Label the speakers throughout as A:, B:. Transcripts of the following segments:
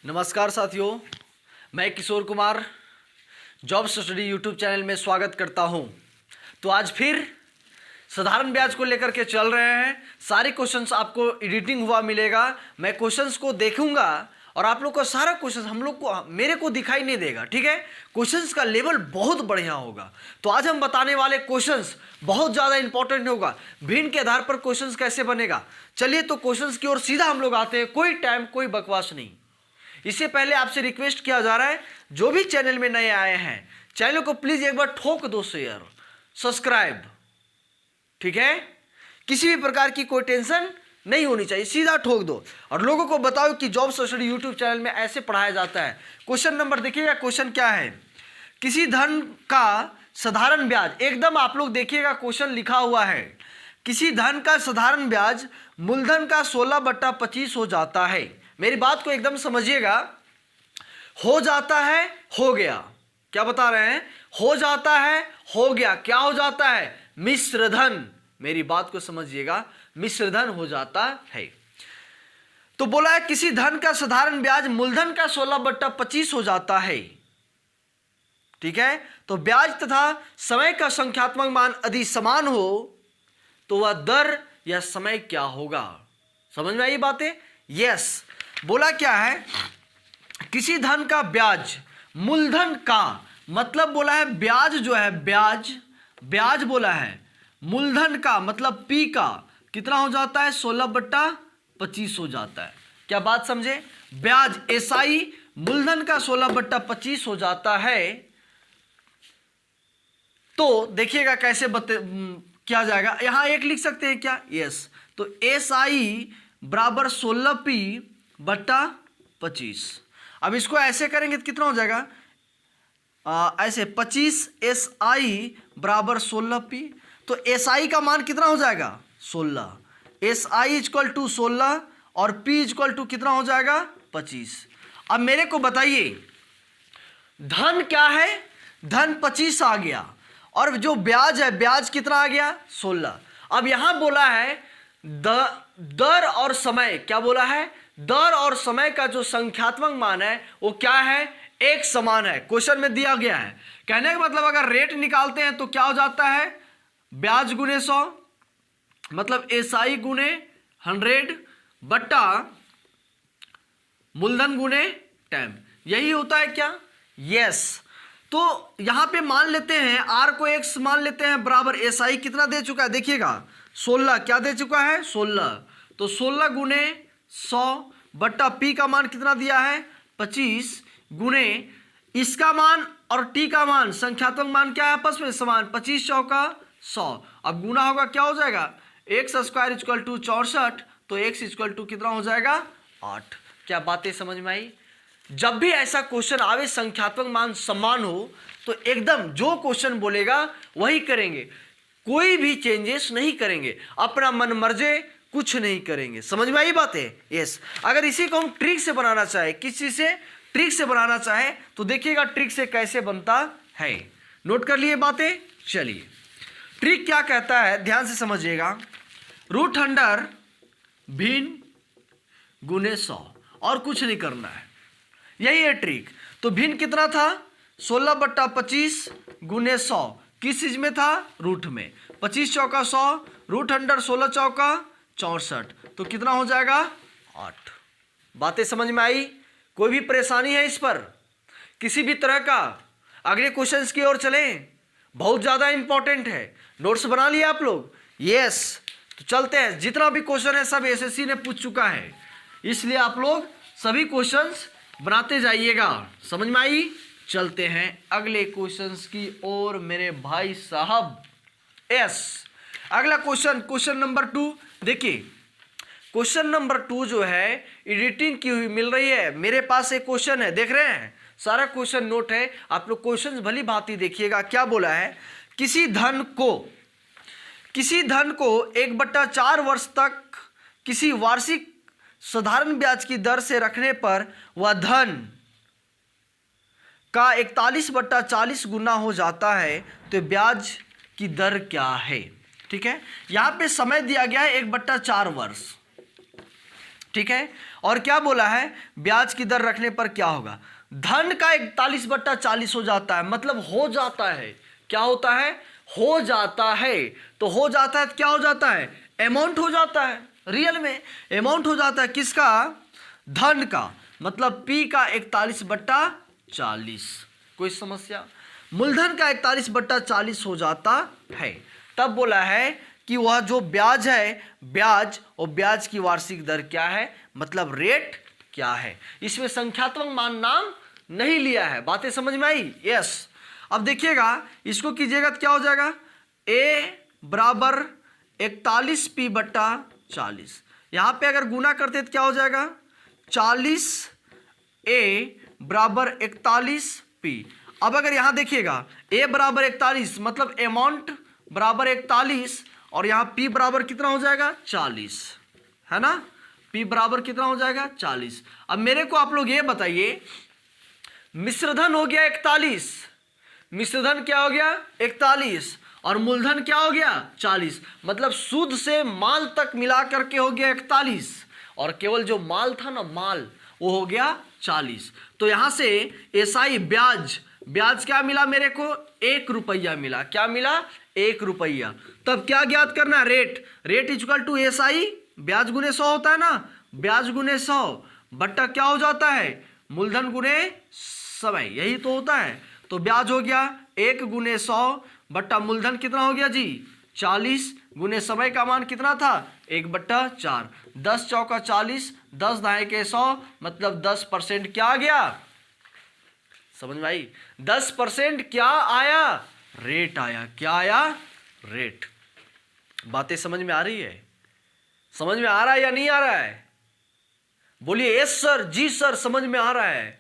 A: नमस्कार साथियों, मैं Kishore Kumar jobs study YouTube channel में स्वागत करता हूं। तो आज फिर साधारण ब्याज को लेकर के चल रहे हैं। सारे क्वेश्चंस आपको एडिटिंग हुआ मिलेगा। मैं क्वेश्चंस को देखूंगा और आप लोग को सारा क्वेश्चन हम लोग को मेरे को दिखाई नहीं देगा। ठीक है, क्वेश्चंस का लेवल बहुत बढ़िया होगा। तो आज हम बताने वाले क्वेश्चंस बहुत ज़्यादा इंपॉर्टेंट होगा। भिन्न के आधार पर क्वेश्चंस कैसे बनेगा, चलिए तो क्वेश्चंस की ओर सीधा हम लोग आते हैं। कोई टाइम कोई बकवास नहीं। इससे पहले आपसे रिक्वेस्ट किया जा रहा है, जो भी चैनल में नए आए हैं चैनल को प्लीज एक बार ठोक दो शेयर, सब्सक्राइब। ठीक है, किसी भी प्रकार की कोई टेंशन नहीं होनी चाहिए, सीधा ठोक दो और लोगों को बताओ कि जॉब्स स्टडी यूट्यूब चैनल में ऐसे पढ़ाया जाता है। क्वेश्चन नंबर देखिएगा, क्वेश्चन क्या है। किसी धन का साधारण ब्याज, एकदम आप लोग देखिएगा क्वेश्चन लिखा हुआ है, किसी धन का साधारण ब्याज मूलधन का 16/25 हो जाता है। मेरी बात को एकदम समझिएगा। हो जाता है, हो गया, क्या बता रहे हैं? हो जाता है, हो गया, क्या हो जाता है? मिश्र धन। मेरी बात को समझिएगा, मिश्र धन हो जाता है। तो बोला है किसी धन का साधारण ब्याज मूलधन का 16/25 हो जाता है। ठीक है, तो ब्याज तथा समय का संख्यात्मक मान यदि समान हो तो वह दर या समय क्या होगा? समझ में आई बातें? यस। बोला क्या है, किसी धन का ब्याज मूलधन का, मतलब बोला है ब्याज जो है, ब्याज बोला है मूलधन का मतलब पी का कितना हो जाता है? 16/25 हो जाता है। क्या बात समझे? ब्याज एसआई मूलधन का 16/25 हो जाता है। तो देखिएगा कैसे क्या जाएगा। यहां एक लिख सकते हैं क्या? यस। तो एसआई बराबर 16p/25। अब इसको ऐसे करेंगे तो कितना हो जाएगा? ऐसे 25 SI बराबर 16p। तो SI का मान कितना हो जाएगा? 16। SI इक्वल टू 16 और P इक्वल टू कितना हो जाएगा? 25। अब मेरे को बताइए धन क्या है? धन 25 आ गया और जो ब्याज है, ब्याज कितना आ गया? 16। अब यहां बोला है दर और समय, क्या बोला है? दर और समय का जो संख्यात्मक मान है वो क्या है? एक समान है। क्वेश्चन में दिया गया है। कहने का मतलब अगर रेट निकालते हैं तो क्या हो जाता है? ब्याज गुने 100 मतलब एसआई गुने 100 बट्टा मूलधन गुने टाइम, यही होता है क्या? यस। तो यहां पे मान लेते हैं आर को x मान लेते हैं बराबर एसआई कितना दे चुका है? देखिएगा 16 क्या दे चुका है? 16। तो 16 गुने 100 बट्टा पी का मान कितना दिया है? 25 गुने इसका मान और टी का मान, संख्यात्मक मान क्या है? आपस में समान, 25 चौका 100। अब गुना होगा, क्या हो जाएगा? x² equal to 64। तो x इक्वल टू कितना हो जाएगा? 8। क्या बातें समझ में आई? जब भी ऐसा क्वेश्चन आवे संख्यात्मक मान समान हो तो एकदम जो क्वेश्चन बोलेगा वही करेंगे, कोई भी चेंजेस नहीं करेंगे, अपना मन मर्जी कुछ नहीं करेंगे। समझ में आई बातें? यस। अगर इसी को हम ट्रिक से बनाना चाहे, किसी से ट्रिक से बनाना चाहे तो देखिएगा ट्रिक से कैसे बनता है। नोट कर लिए बातें? चलिए ट्रिक क्या कहता है, ध्यान से समझिएगा। √100 भिन्न गुने 100 और कुछ नहीं करना है, यही है ट्रिक। तो भिन्न कितना था? 16/25 गुने 100। किस चीज में था? रूट में। 25 चौका 100, √100 16 चौका 64। तो कितना हो जाएगा? 8। बातें समझ में आई? कोई भी परेशानी है इस पर किसी भी तरह का? अगले क्वेश्चंस की ओर चलें, बहुत ज्यादा इंपॉर्टेंट है। नोट्स बना लिए आप लोग? यस। तो चलते हैं। जितना भी क्वेश्चन है सब एसएससी ने पूछ चुका है, इसलिए आप लोग सभी क्वेश्चंस बनाते जाइएगा। समझ में आई? चलते हैं अगले क्वेश्चंस की ओर मेरे भाई साहब। यस, अगला क्वेश्चन नंबर 2। देखिए क्वेश्चन नंबर 2 जो है एडिटिंग की हुई मिल रही है। मेरे पास एक क्वेश्चन है, देख रहे हैं, सारा क्वेश्चन नोट है। आप लोग क्वेश्चन भली भांति देखिएगा। क्या बोला है? किसी धन को 1/4 वर्ष तक किसी वार्षिक साधारण ब्याज की दर से रखने पर वह धन का 41/40 गुना हो जाता है, तो ब्याज की दर क्या है? ठीक है, यहां पे समय दिया गया है 1/4 वर्ष। ठीक है। और क्या बोला है, ब्याज की दर रखने पर क्या होगा, धन का 41/40 हो जाता है, मतलब हो जाता है। क्या होता है, हो जाता है। तो हो जाता है तो क्या हो जाता है, अमाउंट हो जाता है, रियल में अमाउंट हो जाता है। किसका, धन का, मतलब P का 41/40। कोई समस्या, मूलधन का 41/40 हो जाता है। तब बोला है कि वह जो ब्याज है, ब्याज और ब्याज की वार्षिक दर क्या है, मतलब रेट क्या है। इसमें संख्यात्मक मान नाम नहीं लिया है। बातें समझ में आई, यस। अब देखिएगा, इसको कीजिएगा तो क्या हो जाएगा, A बराबर 41P/40। यहां पे अगर गुना करते तो क्या हो जाएगा, 40A बराबर 41P। अब अगर यहां देखिएगा A बराबर 41, मतलब अमाउंट बराबर 41, और यहां P बराबर कितना हो जाएगा, 40, है ना। P बराबर कितना हो जाएगा, 40। अब मेरे को आप लोग ये बताइए, मिश्रधन हो गया 41, मिश्रधन क्या हो गया 41, और मूलधन क्या हो गया 40, मतलब सूद से माल तक मिला करके हो गया 41, और केवल जो माल था ना, माल, वो हो गया 40। तो यहां से एसआई ब्याज, ब्याज क्या मिला मेरे को, 1 रुपया मिला। क्या मिला, 1 रुपया। तब क्या ज्ञात करना, rate, rate equal to SI ब्याज गुने 100 होता है ना, ब्याज गुने 100 बट्टा क्या हो जाता है, मूलधन गुने समय, यही तो होता है। तो ब्याज हो गया 1 गुने 100 बट्टा मूलधन कितना हो गया जी, 40 गुने समय का मान कितना था, 1/4। 10 चौका 40, 10 दाएं के 100, मतलब 10% क्या आ गया, समझ में आई, 10% क्या आया, रेट आया। क्या आया, रेट। बातें समझ में आ रही है, समझ में आ रहा है या नहीं आ रहा है, बोलिए यस सर, जी सर, समझ में आ रहा है।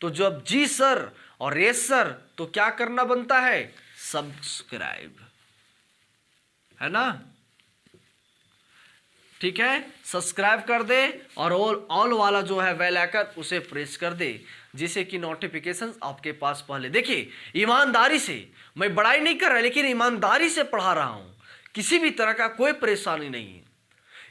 A: तो जब जी सर और यस सर, तो क्या करना बनता है, सब्सक्राइब, है ना। ठीक है, सब्सक्राइब कर दे, और ऑल वाला जो है बेल आइकन उसे प्रेस कर दे, जिससे कि नोटिफिकेशन आपके पास पहले। देखिए, ईमानदारी से, मैं बड़ाई नहीं कर रहा, लेकिन ईमानदारी से पढ़ा रहा हूं, किसी भी तरह का कोई परेशानी नहीं है।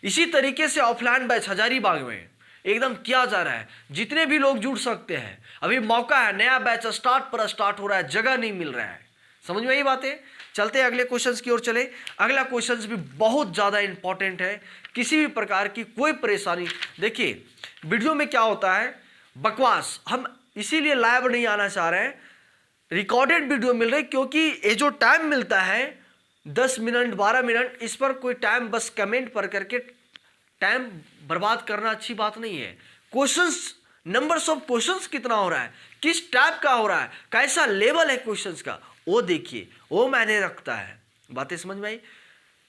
A: इसी तरीके से ऑफलाइन बैच हजारीबाग में एकदम किया जा रहा है, जितने भी लोग जुड़ सकते हैं। अभी मौका है, नया बैच स्टार्ट हो रहा है, जगह नहीं मिल रहा है। समझ में यही बातें। चलते हैं अगले क्वेश्चंस की ओर चले। अगला क्वेश्चंस भी बहुत ज़्यादा इंपॉर्टेंट है, किसी भी प्रकार की कोई परेशानी। देखिए, वीडियो में क्या होता है, बकवास, हम इसीलिए लाइव नहीं आना चाह रहे हैं, रिकॉर्डेड वीडियो मिल रही, क्योंकि ये जो टाइम मिलता है 10 मिनट 12 मिनट, इस पर कोई टाइम बस कमेंट पर करके टाइम बर्बाद करना अच्छी बात नहीं है। क्वेश्चंस, नंबर्स ऑफ क्वेश्चंस कितना हो रहा है, किस टाइप का हो रहा है, कैसा लेवल है क्वेश्चंस का, वो देखिए, वो मैंने रखता है। बातें समझ में आई।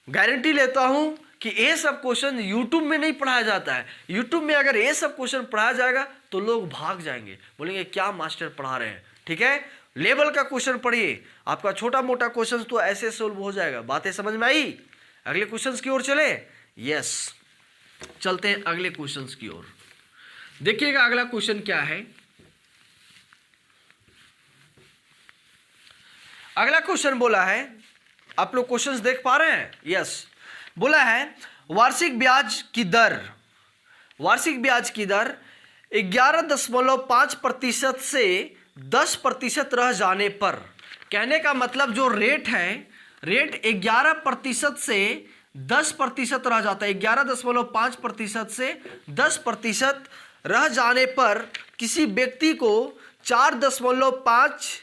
A: गारंटी लेता हूं कि ये सब क्वेश्चन यूट्यूब में नहीं पढ़ाया जाता है। यूट्यूब में अगर ये सब क्वेश्चन पढ़ाया जाएगा तो लोग भाग जाएंगे, बोलेंगे क्या मास्टर पढ़ा रहे हैं। ठीक है, लेवल का क्वेश्चन पढ़िए, आपका छोटा मोटा क्वेश्चन तो ऐसे सोल्व हो जाएगा। बातें समझ में आई। अगले क्वेश्चन की ओर चले। यस, चलते हैं अगले क्वेश्चन की ओर। देखिएगा अगला क्वेश्चन क्या है। अगला क्वेश्चन बोला है, आप लोग क्वेश्चंस देख पा रहे हैं। यस, बोला है वार्षिक ब्याज की दर, वार्षिक ब्याज की दर 11.5% से 10% रह जाने पर, कहने का मतलब जो रेट है, रेट 11% से 10% रह जाता है, 11.5% से 10% रह जाने पर किसी व्यक्ति को 4.5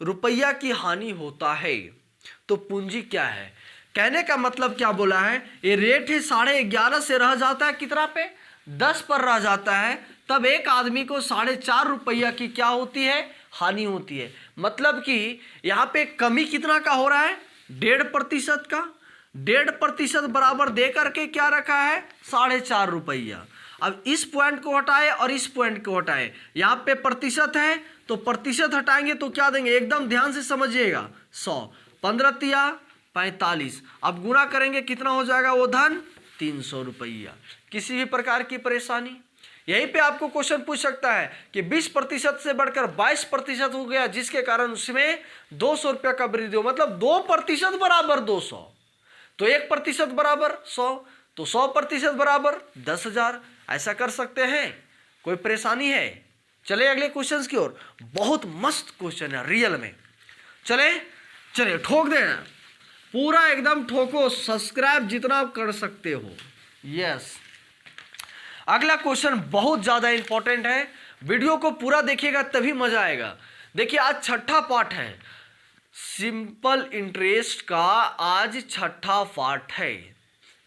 A: रुपया की हानि होता है, तो पूंजी क्या है। कहने का मतलब क्या बोला है, ये रेट है 11.5 से रह जाता है कितना पे, 10 पर रह जाता है, तब एक आदमी को 4.5 रुपया की क्या होती है, हानि होती है। मतलब कि यहाँ पे कमी कितना का हो रहा है, 1.5% का, 1.5% बराबर दे करके क्या रखा है, 4.5 रुपया। अब इस पॉइंट को हटाए और इस पॉइंट को हटाए, यहाँ पे प्रतिशत है तो प्रतिशत हटाएंगे तो क्या देंगे, एकदम ध्यान से समझिएगा, 100, 15 तिया 45, अब गुणा करेंगे कितना हो जाएगा वो धन, 300 रुपया। किसी भी प्रकार की परेशानी, यहीं पे आपको क्वेश्चन पूछ सकता है कि 20% से बढ़कर 22% हो गया, जिसके कारण उसमें 200 रुपया का वृद्धि हो, मतलब 2% बराबर 200, तो 1% बराबर 100, तो 100% बराबर 10,000। ऐसा कर सकते हैं? कोई परेशानी है? चले अगले क्वेश्चंस की ओर। बहुत मस्त क्वेश्चन है रियल में। चले ठोक देना, पूरा एकदम ठोको, सब्सक्राइब जितना आप कर सकते हो। यस, अगला क्वेश्चन बहुत ज्यादा इंपॉर्टेंट है, वीडियो को पूरा देखिएगा तभी मजा आएगा। देखिए आज छठा पार्ट है, सिंपल इंटरेस्ट का आज छठा पार्ट है,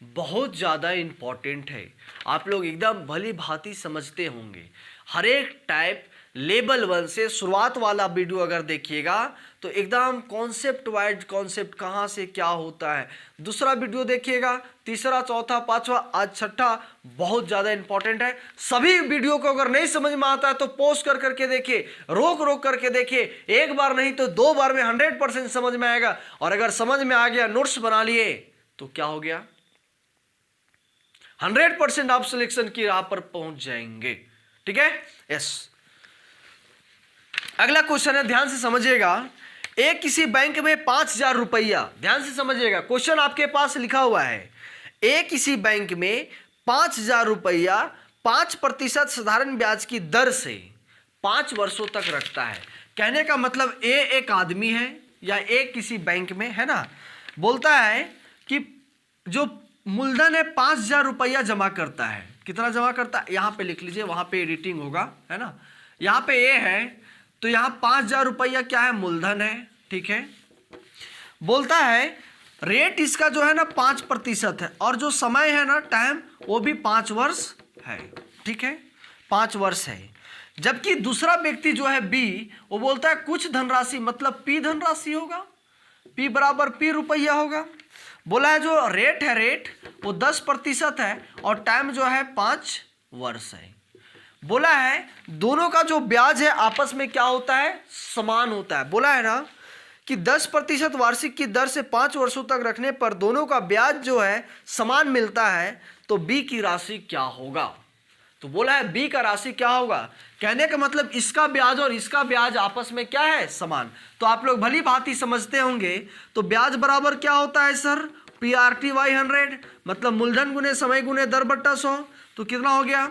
A: बहुत ज़्यादा इम्पॉर्टेंट है। आप लोग एकदम भली भांति समझते होंगे। हर एक टाइप लेवल 1 से शुरुआत वाला वीडियो अगर देखिएगा तो एकदम कॉन्सेप्ट वाइज कॉन्सेप्ट कहाँ से क्या होता है, दूसरा वीडियो देखिएगा, तीसरा, चौथा, पांचवा, आज छठा बहुत ज़्यादा इंपॉर्टेंट है। सभी वीडियो को अगर नहीं समझ में आता है तो पॉज कर करके देखिए, रोक करके देखिए, एक बार नहीं तो 2 बार में 100% समझ में आएगा। और अगर समझ में आ गया, नोट्स बना लिए तो क्या हो गया, 100% आप सिलेक्शन की राह पर पहुंच जाएंगे। ठीक है, यस। अगला क्वेश्चन है, ध्यान से समझिएगा। एक किसी बैंक में 5,000 रुपया, ध्यान से समझिएगा, क्वेश्चन आपके पास लिखा हुआ है। एक किसी बैंक में 5,000 रुपया 5% साधारण ब्याज की दर से 5 वर्षों तक रखता है। कहने का मतलब एक आदमी है या एक किसी बैंक में है ना, बोलता है कि जो मूलधन है 5,000 रुपया जमा करता है। कितना जमा करता है, यहाँ पे लिख लीजिए, वहां पे एडिटिंग होगा, है ना। यहाँ पे ए है तो यहाँ 5,000 रुपया क्या है, मूलधन है। ठीक है, बोलता है रेट इसका जो है ना 5% है और जो समय है ना, टाइम, वो भी 5 वर्ष है। ठीक है, 5 वर्ष है। जबकि दूसरा व्यक्ति जो है बी, वो बोलता है कुछ धनराशि, मतलब पी धनराशि होगा, पी बराबर पी रुपया होगा। बोला है जो रेट है, रेट वो 10% है और टाइम जो है 5 वर्ष है। बोला है दोनों का जो ब्याज है आपस में क्या होता है, समान होता है। बोला है ना कि 10% वार्षिक की दर से 5 वर्षों तक रखने पर दोनों का ब्याज जो है समान मिलता है, तो बी की राशि क्या होगा। तो बोला है बी का राशि क्या होगा, कहने का मतलब इसका ब्याज और इसका ब्याज आपस में क्या है, समान। तो आप लोग भली भांति समझते होंगे। तो ब्याज बराबर क्या होता है सर, PRT/100, मतलब मूलधन गुने समय गुने दर बट्टा 100। तो कितना हो गया,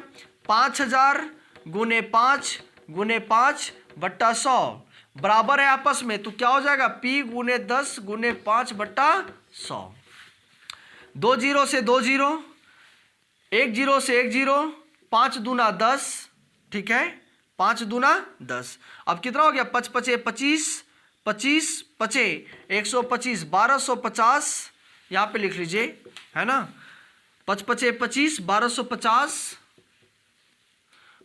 A: 5,000 गुने 5 गुने 5 बट्टा 100 बराबर है आपस में, तो क्या हो जाएगा, P गुने 10 गुने 5 बट्टा 100। 2 0 से 2 0, 1 0 से 1 0, 5 दूना 10। ठीक है, 5 दूना 10। अब कितना हो गया, 5 पचे 25, 25 पचे 125, 1250 यहाँ पे लिख लीजिए, है ना। 5 पचे 25, 1250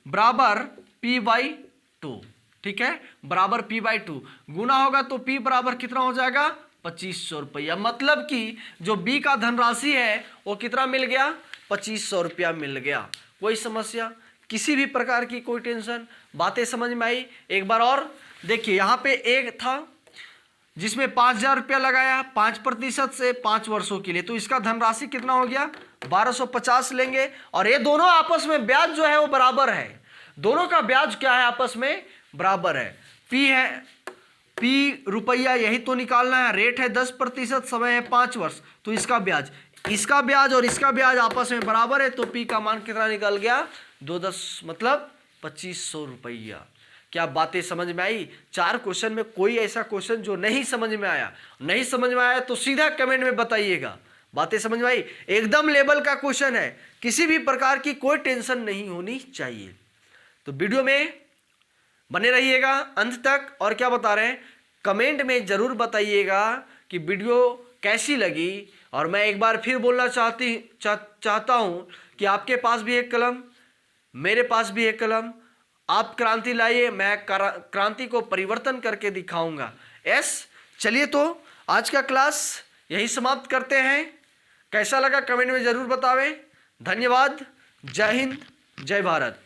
A: बराबर P/2। ठीक है, बराबर P/2। गुना होगा तो P बराबर कितना हो जाएगा, 2500 रुपया। मतलब कि जो B का धनराशि है वो कितना मिल गया, 2500 रुपया मिल गया। कोई समस्या, किसी भी प्रकार की कोई टेंशन, बातें समझ में आई। एक बार और देखिए, यहाँ पे एक था जिसमें 5,000 रुपया लगाया 5% से 5 वर्षों के लिए, तो इसका धनराशि कितना हो गया, 1250 लेंगे। और ये दोनों आपस में ब्याज जो है वो बराबर है, दोनों का ब्याज क्या है, आपस में बराबर है। पी है, पी रुपया यही तो निकालना है, रेट है 10%, समय है 5 वर्ष, तो इसका ब्याज और इसका ब्याज आपस में बराबर है, तो पी का मान कितना निकल गया, 210, मतलब 2500 रुपया। क्या बातें समझ में आई। 4 क्वेश्चन में कोई ऐसा क्वेश्चन जो नहीं समझ में आया तो सीधा कमेंट में बताइएगा। बातें समझ में आई, एकदम लेवल का क्वेश्चन है, किसी भी प्रकार की कोई टेंशन नहीं होनी चाहिए। तो वीडियो में बने रहिएगा अंत तक। और क्या बता रहे हैं, कमेंट में जरूर बताइएगा कि वीडियो कैसी लगी। और मैं एक बार फिर बोलना चाहता हूं कि आपके पास भी एक कलम, मेरे पास भी एक कलम, आप क्रांति लाइए, मैं क्रांति को परिवर्तन करके दिखाऊंगा। चलिए तो आज का क्लास यही समाप्त करते हैं। कैसा लगा कमेंट में जरूर बतावें। धन्यवाद, जय हिंद, जय भारत।